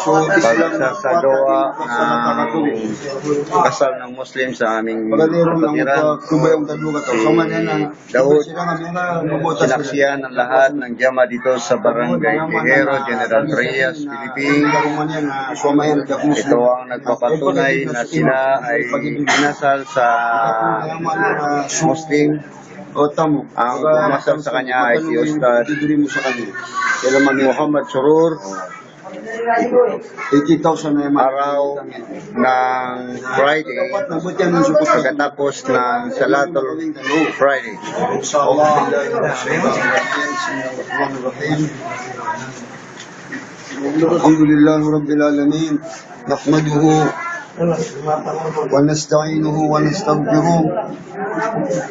Pagsasagawa ng kasal ng Muslim sa aming kapatiran. Daud, sinaksiyan ng lahat ng jama dito sa Barangay Quijero, General Trias, Philippines. Ito ang nagpapatunay na sila ay inasal sa Muslim. Ang pumasal sa kanya ay si Ustad Muhammad Surur. Araw ng Friday pagkatapos ng Salatul Friday. Alhamdulillah Rabbil Alamin. Nahmaduhu wa nasta'inuhu wa nastaghfiruh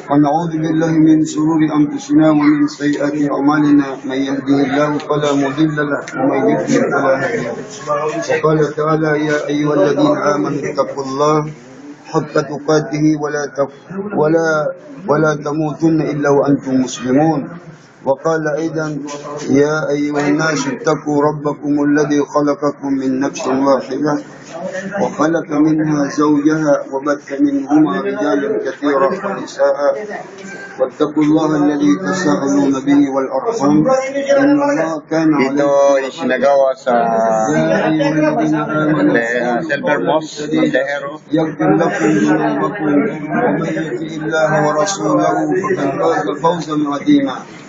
wa na'udzu billahi min shururi anfusina wa min sayyiati a'malina may yahdihillahu fala mudilla lahu wa may yudlil fala hadiya lahu. Qala ta'ala ya ayyuhalladhina amanu taqullaha haqqa tuqatih wa la tamutunna illa wa antum muslimun. وقال أيضا يا أيها الناس اتقوا ربكم الذي خلقكم من نفس واحدة وخلق منها زوجها وبث منهما رجالا كثيرا ونساء واتقوا الله الذي تساءلون به والأرحام إن الله كان عليكم isinagawa sa Silver Mosque Mandahero. يغفر لكم ذنوبكم ومن يطع الله ورسوله فقد فاز فوزا عظيما.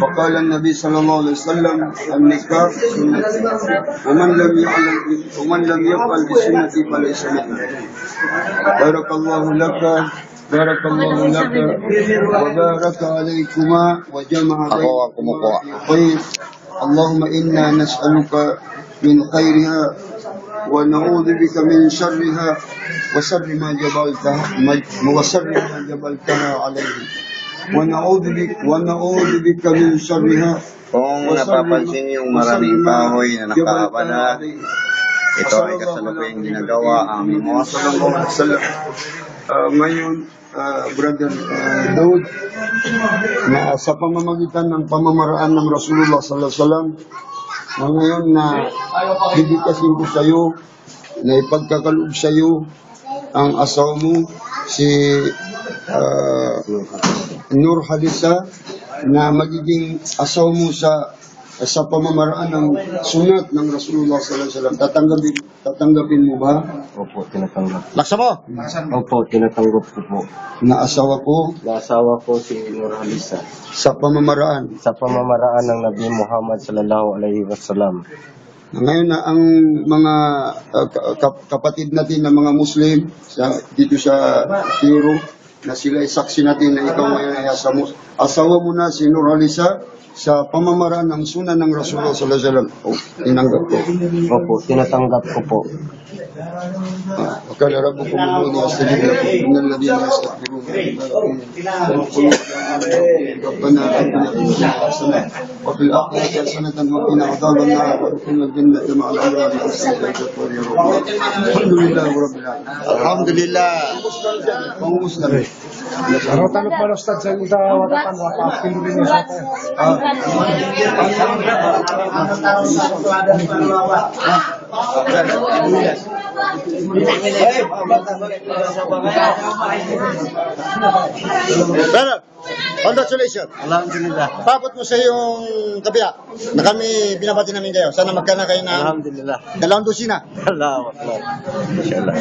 وقال النبي صلى الله عليه وسلم النكاح سنتي ومن لم يفعل بسنتي فليس مني. بارك الله لك وبارك عليكما وجمع بينكما خير. اللهم إنا نسألك من خيرها ونعوذ بك من شرها وشر ما جبلتها عليه. ونعوذ بك من شرها. Kung napapansin yung maraming kahoy na nakaabala, ito ay kasalukuyang ginagawa ang mimos. Ngayon, Brother Daud, na sa pamamagitan ng pamamaraan ng Rasulullah sallallahu alaihi wasallam, na ngayon na bibigkasin ko sa iyo, na ipagkakaloob sa iyo ang asawa mo, si Nur Halisa, na magiging asawa mo sa pamamaraan ng sunat ng Rasulullah sallallahu alaihi wasallam. Tatanggapin mo ba? Opo, tinatanggap. Laksa mo! Opo, tinatanggap ko po. Na asawa ko si Nur Halisa sa pamamaraan ng Nabi Muhammad sallallahu alaihi wasallam. Ngayon na ang mga kapatid natin na mga Muslim dito sa Quijero, na sila ay saksi natin na ikaw ngayon ay asawa mo na si Nur Halisa sa pamamaraan ng sunan ng Rasulullah sallallahu alaihi wasallam. Tinanggap ko. Opo, tinatanggap ko po. وقال ربكم ادعوني استجب لكم ان الذين يستكبرون ربنا اتنا في الدنيا حسنه وفي الاخره حسنه وقنا عذاب النار وادخلنا الجنه مع الابرار الحمد لله رب العالمين. Alhamdulillah. Tanong pa Ustad sa yung watapan wapa pindurin sa atin. Brother, congratulations. Alhamdulillah. Papot mo sa iyong kabila na kami binabati namin kayo. Sana magkana kayo ng Alhamdulillah. 2 dosina. Allahu Akbar. Inshallah.